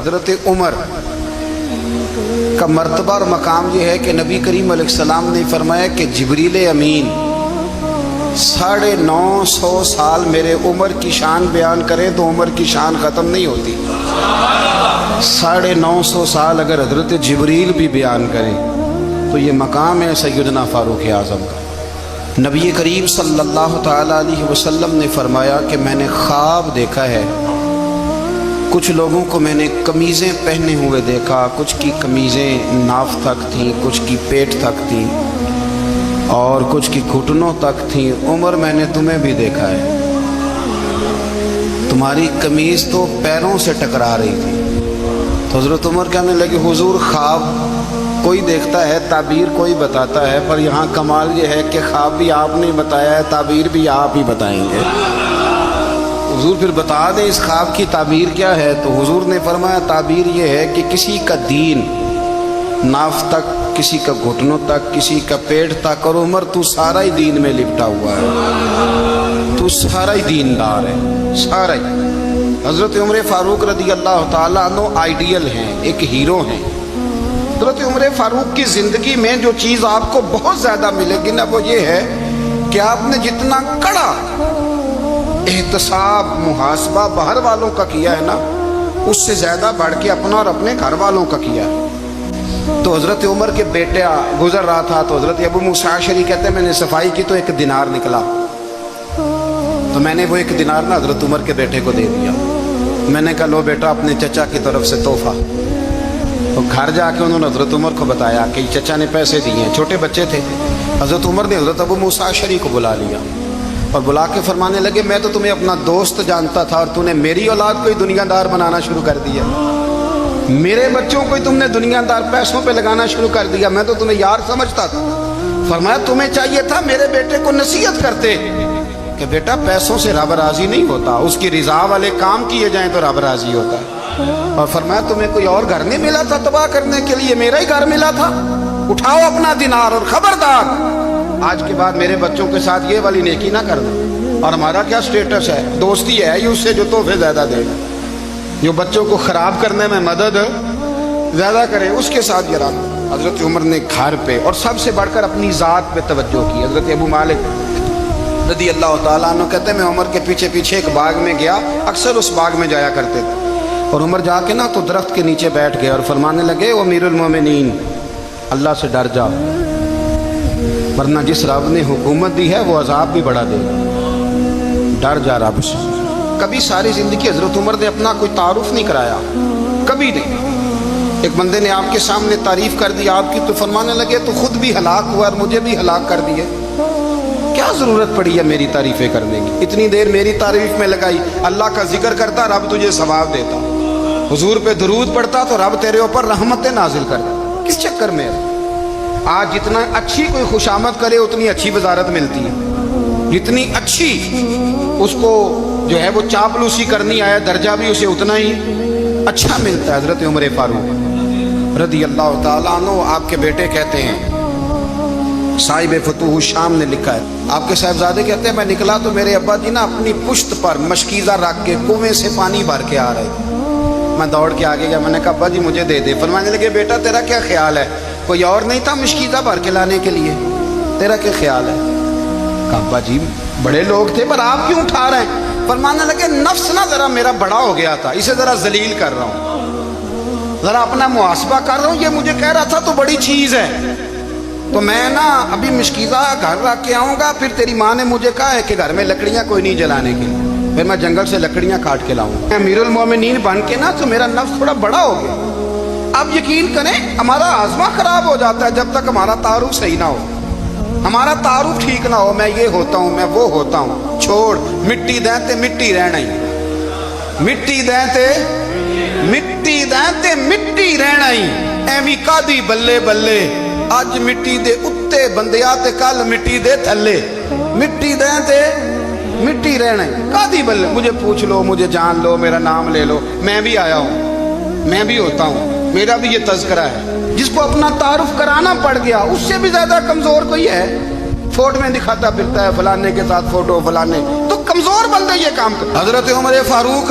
حضرت عمر کا مرتبہ اور مقام یہ ہے کہ نبی کریم علیہ السلام نے فرمایا کہ جبریل امین 950 سال میرے عمر کی شان بیان کریں تو عمر کی شان ختم نہیں ہوتی۔ 950 سال اگر حضرت جبریل بھی بیان کریں تو یہ مقام ہے سیدنا فاروق اعظم کا۔ نبی کریم صلی اللہ تعالیٰ علیہ وسلم نے فرمایا کہ میں نے خواب دیکھا ہے، کچھ لوگوں کو میں نے قمیضیں پہنے ہوئے دیکھا، کچھ کی قمیضیں ناف تک تھیں، کچھ کی پیٹ تک تھیں اور کچھ کی گھٹنوں تک تھیں۔ عمر میں نے تمہیں بھی دیکھا ہے، تمہاری قمیض تو پیروں سے ٹکرا رہی تھی۔ تو حضرت عمر کہنے لگے حضور خواب کوئی دیکھتا ہے، تعبیر کوئی بتاتا ہے، پر یہاں کمال یہ ہے کہ خواب بھی آپ نے بتایا ہے، تعبیر بھی آپ ہی بتائیں گے۔ حضور پھر بتا دیں اس خواب کی تعبیر کیا ہے؟ تو حضور نے فرمایا تعبیر یہ ہے کہ کسی کا دین ناف تک، کسی کا گھٹنوں تک، کسی کا پیٹ تک، اور عمر تو سارا ہی دین میں لپٹا ہوا ہے، تو سارا ہی دیندار ہے، سارا ہی۔ حضرت عمر فاروق رضی اللہ تعالیٰ عنہ آئیڈیل ہیں، ایک ہیرو ہیں۔ حضرت عمر فاروق کی زندگی میں جو چیز آپ کو بہت زیادہ ملے گی نا وہ یہ ہے کہ آپ نے جتنا کڑا احتساب محاسبہ باہر والوں کا کیا ہے نا، اس سے زیادہ بڑھ کے اپنا اور اپنے گھر والوں کا کیا ہے۔ تو حضرت عمر کے بیٹا گزر رہا تھا تو حضرت ابو موسیٰ اشعری کہتے ہیں میں نے صفائی کی تو 1 دینار نکلا، تو میں نے وہ 1 دینار نا حضرت عمر کے بیٹے کو دے دیا۔ میں نے کہا لو بیٹا اپنے چچا کی طرف سے تحفہ۔ تو گھر جا کے انہوں نے حضرت عمر کو بتایا کہ چچا نے پیسے دیے ہیں، چھوٹے بچے تھے۔ حضرت عمر نے حضرت ابو موسیٰ اشعری کو بلا لیا اور بلا کے فرمانے لگے میں تو تمہیں اپنا دوست جانتا تھا اور تم نے میری اولاد کو ہی دنیا دار بنانا شروع کر دیا، میرے بچوں کو ہی تم نے دنیا دار پیسوں پہ لگانا شروع کر دیا، میں تو تمہیں یار سمجھتا تھا۔ فرمایا تمہیں چاہیے تھا میرے بیٹے کو نصیحت کرتے کہ بیٹا پیسوں سے رب راضی نہیں ہوتا، اس کی رضا والے کام کیے جائیں تو رب راضی ہوتا ہے۔ اور فرمایا تمہیں کوئی اور گھر نہیں ملا تھا تباہ کرنے کے لیے، میرا ہی گھر ملا تھا، اٹھاؤ اپنا دینار اور خبردار آج کے بعد میرے بچوں کے ساتھ یہ والی نیکی نہ کرنا۔ اور ہمارا کیا سٹیٹس ہے؟ دوستی ہے ہی اس سے جو تحفے زیادہ دے گا، جو بچوں کو خراب کرنے میں مدد زیادہ کرے اس کے ساتھ یہ رہا۔ حضرت عمر نے گھر پہ اور سب سے بڑھ کر اپنی ذات پہ توجہ کی۔ حضرت ابو مالک رضی اللہ تعالیٰ عنہ کہتے ہیں میں عمر کے پیچھے پیچھے ایک باغ میں گیا، اکثر اس باغ میں جایا کرتے تھے، اور عمر جا کے نا تو درخت کے نیچے بیٹھ گئے اور فرمانے لگے او امیر المومنین اللہ سے ڈر جا، ورنہ جس رب نے حکومت دی ہے وہ عذاب بھی بڑا دے گا، ڈر جا رب سے۔ کبھی ساری زندگی حضرت عمر نے اپنا کوئی تعارف نہیں کرایا، کبھی نہیں۔ ایک بندے نے آپ کے سامنے تعریف کر دی آپ کی تو فرمانے لگے تو خود بھی ہلاک ہوا اور مجھے بھی ہلاک کر دیے، کیا ضرورت پڑی ہے میری تعریفیں کرنے کی؟ اتنی دیر میری تعریف میں لگائی، اللہ کا ذکر کرتا رب تجھے ثواب دیتا، حضور پہ درود پڑھتا تو رب تیرے اوپر رحمتیں نازل کرتا، کس چکر میں؟ آج جتنا اچھی کوئی خوشامد کرے اتنی اچھی وزارت ملتی ہے، جتنی اچھی اس کو جو ہے وہ چاپلوسی کرنی آیا درجہ بھی اسے اتنا ہی اچھا ملتا ہے۔ حضرت عمر فاروق رضی اللہ تعالیٰ عنہ آپ کے بیٹے کہتے ہیں، صاحب فتوح الشام نے لکھا ہے، آپ کے صاحبزادے کہتے ہیں میں نکلا تو میرے ابا جی نا اپنی پشت پر مشکیزہ رکھ کے کنویں سے پانی بھر کے آ رہے تھے۔ میں دوڑ کے آگے گیا، میں نے کہا ابا جی مجھے دے دے۔ فرمانے لگے بیٹا تیرا کیا خیال ہے، کوئی اور نہیں تھا مشکیزہ بھر کے لانے کے لیے، تیرا کیا خیال ہے؟ کہا ابا جی بڑے لوگ تھے پر آپ کیوں اٹھا رہے ہیں؟ فرمانے لگے نفس نا ذرا میرا بڑا ہو گیا تھا، اسے ذرا ذلیل کر رہا ہوں، ذرا اپنا محاسبہ کر رہا ہوں، یہ مجھے کہہ رہا تھا تو بڑی چیز ہے، تو میں نا ابھی مشکیزہ گھر رکھ کے آؤں گا، پھر تیری ماں نے مجھے کہا ہے کہ گھر میں لکڑیاں کوئی نہیں جلانے کے لیے، پھر میں جنگل سے لکڑیاں کاٹ کے لاؤں گا۔ امیر المومنین بن کے نا تو میرا نفس تھوڑا بڑا ہو گیا۔ اب یقین کریں ہمارا آزما خراب ہو جاتا ہے جب تک ہمارا تعارف صحیح نہ ہو، ہمارا تعارف ٹھیک نہ ہو، میں یہ ہوتا ہوں میں وہ ہوتا ہوں، چھوڑ مٹی دیں تے مٹی رہنا ہی، مٹی دیں تے مٹی دیں تے مٹی رہنا ہی، ایویں کادی بلے بلے اج مٹی دے اتے بندیا تے کل مٹی دے تھلے، مٹی دیں تے مٹی رہنا ہے، کادی بلے، مجھے پوچھ لو مجھے جان لو میرا نام لے لو، میں بھی آیا ہوں، میں بھی ہوتا ہوں، میرا بھی یہ تذکرہ ہے۔ جس کو اپنا تعارف کرانا پڑ گیا اس سے بھی زیادہ کمزور کوئی ہے؟ فوٹو میں دکھاتا پھرتا ہے فلانے کے ساتھ فوٹو فلانے، تو کمزور بندہ یہ کام کرتا۔ حضرت عمر فاروق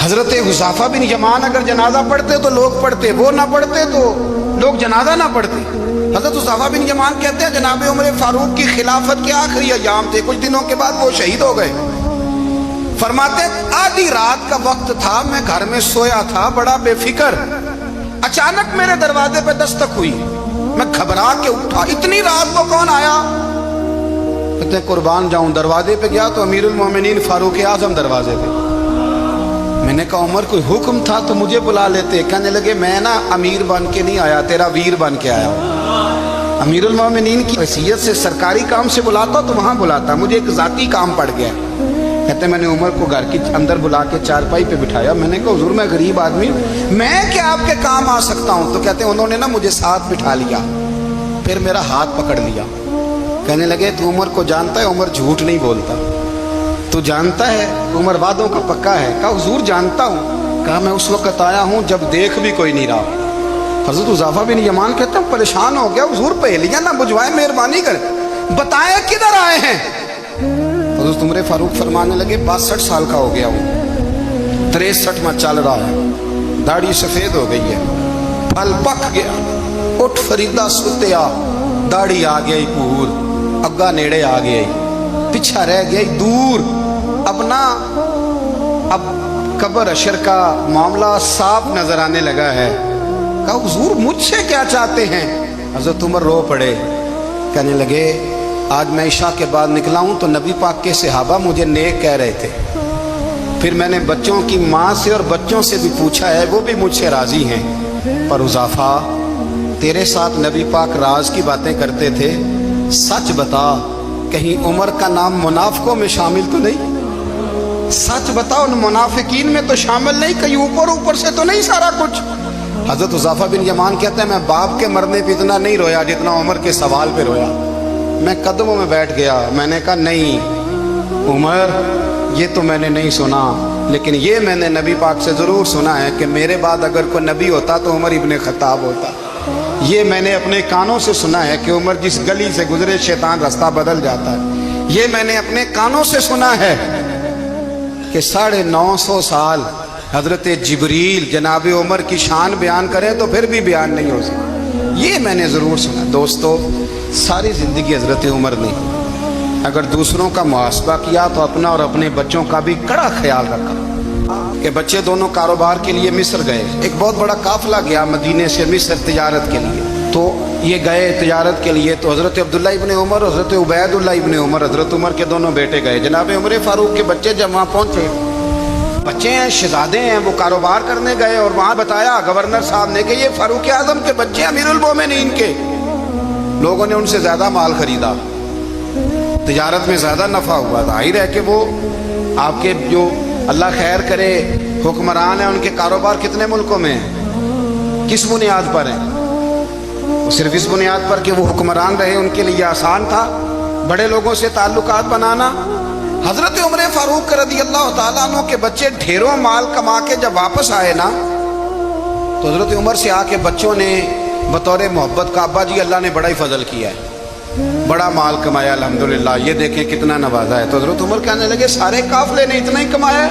حضرت حذیفہ بن یمان اگر جنازہ پڑھتے تو لوگ پڑھتے، وہ نہ پڑھتے تو لوگ جنازہ نہ پڑھتے۔ حضرت حذیفہ بن یمان کہتے ہیں جناب عمر فاروق کی خلافت کے آخری ایام تھے، کچھ دنوں کے بعد وہ شہید ہو گئے۔ فرماتے آدھی رات کا وقت تھا، میں گھر میں سویا تھا بڑا بے فکر، اچانک میرے دروازے پہ دستک ہوئی، میں گھبرا کے اٹھا، اتنی رات کو کون آیا؟ کہتے ہیں قربان جاؤں، دروازے پہ گیا تو امیر المومنین فاروق اعظم دروازے پہ۔ میں نے کہا عمر کوئی حکم تھا تو مجھے بلا لیتے۔ کہنے لگے میں نا امیر بن کے نہیں آیا، تیرا ویر بن کے آیا ہوں۔ امیر المومنین کی حیثیت سے سرکاری کام سے بلاتا تو وہاں بلاتا، مجھے ایک ذاتی کام پڑ گیا۔ کہتے ہیں میں نے عمر کو گھر کی اندر بلا کے چارپائی پہ بٹھایا، میں نے کہا حضور میں غریب آدمی ہوں، میں کیا آپ کے کام آ سکتا ہوں؟ تو کہتے ہیں انہوں نے نا مجھے ساتھ بٹھا لیا، پھر میرا ہاتھ پکڑ لیا، کہنے لگے تو عمر کو جانتا ہے؟ عمر جھوٹ نہیں بولتا، تو جانتا ہے عمر وعدوں کا پکا ہے؟ کہا حضور جانتا ہوں۔ کہا میں اس وقت آیا ہوں جب دیکھ بھی کوئی نہیں رہا۔ حضرت حذیفہ بن یمان کہتے ہیں پریشان ہو گیا، حضور پہلیاں نہ بجھوائے، مہربانی کریں بتائیں کدھر آئے ہیں؟ حضرت عمر فاروق فرمانے لگے 62 سال کا ہو گیا ہوں، 63 میں چل رہا ہے، داڑھی سفید ہو گئی ہے، پھل پک گیا، اٹھ فریدہ ستیا، داڑھی آ گئی پور، اگا نیڑے آ گئی، پیچھا رہ گئی دور، اب نا اب قبر اشر کا معاملہ صاف نظر آنے لگا ہے۔ کہا حضور مجھ سے کیا چاہتے ہیں؟ حضرت عمر رو پڑے، کہنے لگے آج میں عشاء کے بعد نکلا ہوں تو نبی پاک کے صحابہ مجھے نیک کہہ رہے تھے، پھر میں نے بچوں کی ماں سے اور بچوں سے بھی پوچھا ہے، وہ بھی مجھ سے راضی ہیں، پر حذیفہ تیرے ساتھ نبی پاک راز کی باتیں کرتے تھے، سچ بتا کہیں عمر کا نام منافقوں میں شامل تو نہیں؟ سچ بتا ان منافقین میں تو شامل نہیں، کہیں اوپر سے تو نہیں سارا کچھ؟ حضرت حذیفہ بن یمان کہتے ہیں میں باپ کے مرنے پہ اتنا نہیں رویا جتنا عمر کے سوال پہ رویا۔ میں قدموں میں بیٹھ گیا، میں نے کہا نہیں عمر یہ تو میں نے نہیں سنا، لیکن یہ میں نے نبی پاک سے ضرور سنا ہے کہ میرے بعد اگر کوئی نبی ہوتا تو عمر ابن خطاب ہوتا۔ یہ میں نے اپنے کانوں سے سنا ہے کہ عمر جس گلی سے گزرے شیطان رستہ بدل جاتا ہے۔ یہ میں نے اپنے کانوں سے سنا ہے کہ 950 سال حضرت جبریل جناب عمر کی شان بیان کریں تو پھر بھی بیان نہیں ہو سکتا۔ یہ میں نے ضرور سنا۔ دوستو ساری زندگی حضرت عمر نے اگر دوسروں کا محاسبہ کیا تو اپنا اور اپنے بچوں کا بھی کڑا خیال رکھا کہ بچے دونوں کاروبار کے لیے مصر گئے، ایک بہت بڑا قافلہ گیا مدینے سے مصر تجارت کے لیے، تو یہ گئے تجارت کے لیے، تو حضرت عبداللہ ابن عمر، حضرت عبید اللہ ابن عمر، حضرت عمر کے دونوں بیٹے گئے۔ جناب عمر فاروق کے بچے جب وہاں پہنچے، بچے ہیں شہزادے ہیں، وہ کاروبار کرنے گئے اور وہاں بتایا گورنر صاحب نے کہ یہ فاروق اعظم کے بچے امیر المومنین کے۔ لوگوں نے ان سے زیادہ مال خریدا، تجارت میں زیادہ نفع ہوا، ظاہر ہے کہ وہ آپ کے جو اللہ خیر کرے حکمران ہیں ان کے کاروبار کتنے ملکوں میں ہیں، کس بنیاد پر ہیں؟ صرف اس بنیاد پر کہ وہ حکمران رہے، ان کے لیے آسان تھا بڑے لوگوں سے تعلقات بنانا۔ حضرت عمر فاروق رضی اللہ تعالیٰ عنہ کے بچے ڈھیروں مال کما کے جب واپس آئے نا، تو حضرت عمر سے آ کے بچوں نے بطور محبت کا ابا جی اللہ نے بڑا ہی فضل کیا ہے، بڑا مال کمایا الحمدللہ، یہ دیکھیں کتنا نوازا ہے۔ تو حضرت عمر کہنے لگے سارے قافلے نے اتنا ہی کمایا ہے؟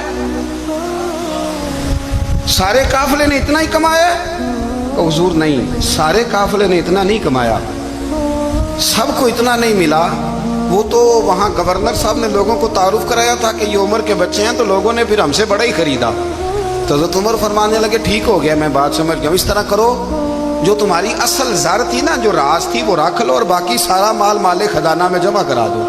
سارے قافلے نے اتنا ہی کمایا ہے؟ کہ حضور نہیں، سارے قافلے نے اتنا نہیں کمایا، سب کو اتنا نہیں ملا۔ وہ تو وہاں گورنر صاحب نے لوگوں کو تعارف کرایا تھا کہ یہ عمر کے بچے ہیں، تو لوگوں نے پھر ہم سے بڑا ہی خریدا۔ تو حضرت عمر فرمانے لگے ٹھیک ہو گیا، میں بات سمجھ گیا، اس طرح کرو جو تمہاری اصل زر تھی نا، جو راز تھی وہ رکھ لو اور باقی سارا مال مال خزانہ میں جمع کرا دو،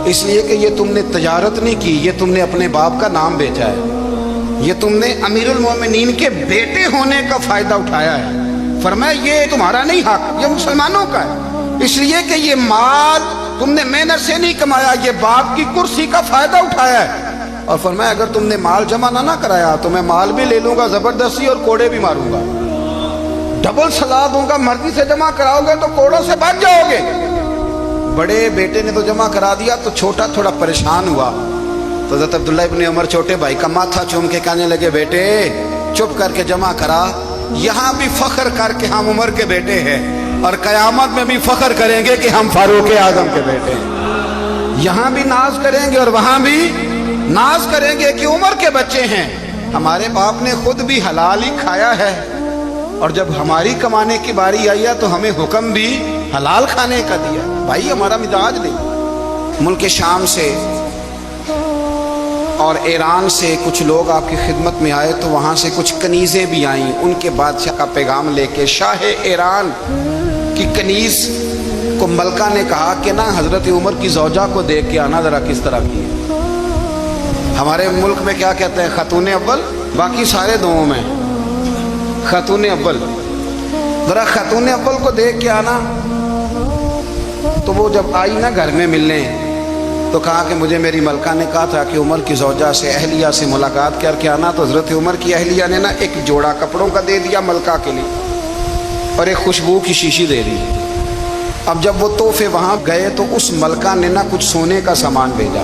اس لیے کہ یہ تم نے تجارت نہیں کی، یہ تم نے اپنے باپ کا نام بیچا ہے، یہ تم نے امیر المومنین کے بیٹے ہونے کا فائدہ اٹھایا ہے۔ فرمایا یہ تمہارا نہیں حق، یہ مسلمانوں کا ہے، اس لیے کہ یہ مال تم نے محنت سے نہیں کمایا، یہ باپ کی کرسی کا فائدہ اٹھایا ہے۔ اور فرمایا اگر تم نے مال جمع نہ کرایا تو میں مال بھی لے لوں گا زبردستی اور کوڑے بھی ماروں گا، ڈبل سزا دوں گا، مرضی سے جمع کراؤ گے تو کوڑوں سے بچ جاؤ گے۔ بڑے بیٹے نے تو جمع کرا دیا، تو چھوٹا تھوڑا پریشان ہوا، تو حضرت عبداللہ ابن عمر چھوٹے بھائی کا ماتھا چوم کے کہنے لگے بیٹے چپ کر کے جمع کرا، یہاں بھی فخر کر کے ہم عمر کے بیٹے ہیں اور قیامت میں بھی فخر کریں گے کہ ہم فاروق اعظم کے بیٹے ہیں، یہاں بھی ناز کریں گے اور وہاں بھی ناز کریں گے کہ عمر کے بچے ہیں۔ ہمارے باپ نے خود بھی حلال ہی کھایا ہے، اور جب ہماری کمانے کی باری آئی ہے تو ہمیں حکم بھی حلال کھانے کا دیا۔ بھائی ہمارا مزاج نہیں۔ ملک شام سے اور ایران سے کچھ لوگ آپ کی خدمت میں آئے تو وہاں سے کچھ کنیزیں بھی آئیں، ان کے بادشاہ کا پیغام لے کے۔ شاہ ایران کی کنیز کو ملکہ نے کہا کہ نا حضرت عمر کی زوجہ کو دیکھ کے آنا ذرا کس طرح کی ہے۔ ہمارے ملک میں کیا کہتے ہیں؟ خاتون اول، باقی سارے دوؤں میں خاتون اول۔ ذرا خاتون اول کو دیکھ کے آنا۔ تو وہ جب آئی نا گھر میں ملنے تو کہا کہ مجھے میری ملکہ نے کہا تھا کہ عمر کی زوجہ سے اہلیہ سے ملاقات کر کے آنا۔ تو حضرت عمر کی اہلیہ نے نا ایک جوڑا کپڑوں کا دے دیا ملکہ کے لیے، اور ایک خوشبو کی شیشی دے دی۔ اب جب وہ تحفے وہاں گئے تو اس ملکہ نے نا کچھ سونے کا سامان بھیجا،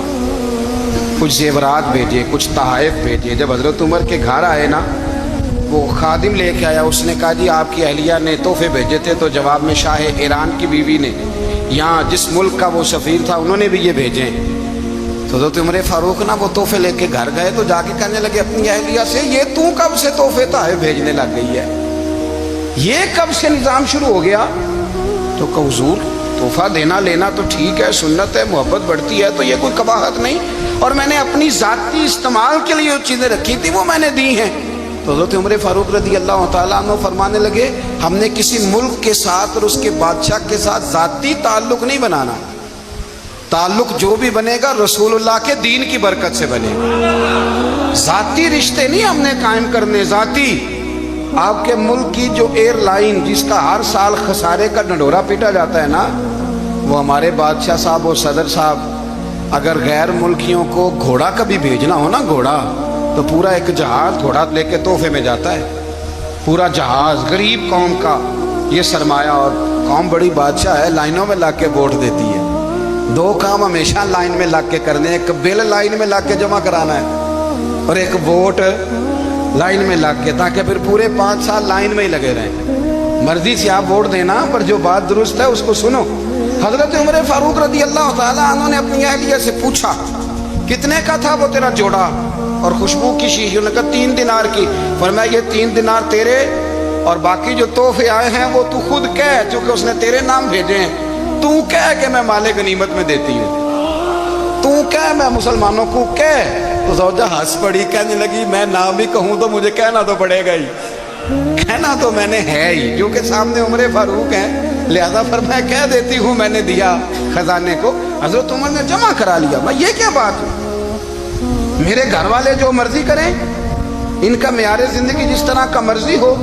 کچھ زیورات بھیجے، کچھ تحائف بھیجے۔ جب حضرت عمر کے گھر آئے نا، وہ خادم لے کے آیا، اس نے کہا جی آپ کی اہلیہ نے تحفے بھیجے تھے، تو جواب میں شاہ ایران کی بیوی نے، یہاں جس ملک کا وہ سفیر تھا، انہوں نے بھی یہ بھیجے۔ تو حضرت عمر فاروق نا وہ تحفے لے کے گھر گئے تو جا کے کہنے لگے اپنی اہلیہ سے، یہ تو کب سے تحفے تحائف بھیجنے لگ گئی ہے؟ یہ کب سے نظام شروع ہو گیا؟ تو کہ حضور تحفہ دینا لینا تو ٹھیک ہے، سنت ہے، محبت بڑھتی ہے، تو یہ کوئی قباحت نہیں، اور میں نے اپنی ذاتی استعمال کے لیے جو چیزیں رکھی تھی وہ میں نے دی ہیں۔ تو حضرت عمر فاروق رضی اللہ تعالیٰ عنہ فرمانے لگے ہم نے کسی ملک کے ساتھ اور اس کے بادشاہ کے ساتھ ذاتی تعلق نہیں بنانا، تعلق جو بھی بنے گا رسول اللہ کے دین کی برکت سے بنے گا۔ ذاتی رشتے نہیں ہم نے قائم کرنے، ذاتی۔ آپ کے ملک کی جو ایئر لائن جس کا ہر سال خسارے کا ڈنڈورا پیٹا جاتا ہے نا، وہ ہمارے بادشاہ صاحب اور صدر صاحب اگر غیر ملکیوں کو گھوڑا کبھی بھیجنا ہو نا، گھوڑا، تو پورا ایک جہاز گھوڑا لے کے تحفے میں جاتا ہے، پورا جہاز غریب قوم کا یہ سرمایہ، اور قوم بڑی بادشاہ ہے، لائنوں میں لگ کے ووٹ دیتی ہے۔ دو کام ہمیشہ لائن میں لگ کے کرنے، ایک بل لائن میں لگ کے جمع کرانا ہے، اور ایک ووٹ لائن میں لگ کے، تاکہ پھر پورے 5 سال لائن میں ہی لگے رہیں۔ مرضی سے آپ ووٹ دینا، پر جو بات درست ہے اس کو سنو۔ حضرت عمر فاروق رضی اللہ تعالیٰ عنہ نے اپنی اہلیہ سے پوچھا کتنے کا تھا وہ تیرا جوڑا اور خوشبو کی شیشی؟ انہوں نے کہا 3 دینار کی۔ فرمایا یہ 3 دینار تیرے، اور باقی جو تحفے آئے ہیں وہ تو خود کہہ، چونکہ اس نے تیرے نام بھیجے ہیں، تو کہہ کہ میں مال غنیمت میں دیتی ہوں، تو کہہ میں مسلمانوں کو کہہ۔ تو زوجہ ہنس پڑی، کہنے لگی میں نام بھی کہوں تو مجھے کہنا تو پڑے گا ہی، کہنا تو میں نے ہے ہی، کیونکہ سامنے عمر فاروق ہیں، لہذا فرمایا کہہ دیتی ہوں میں نے دیا خزانے کو۔ حضرت عمر نے جمع کرا لیا۔ میں یہ کیا بات ہے؟ میرے گھر والے جو مرضی کریں، ان کا معیار زندگی جس طرح کا مرضی ہو،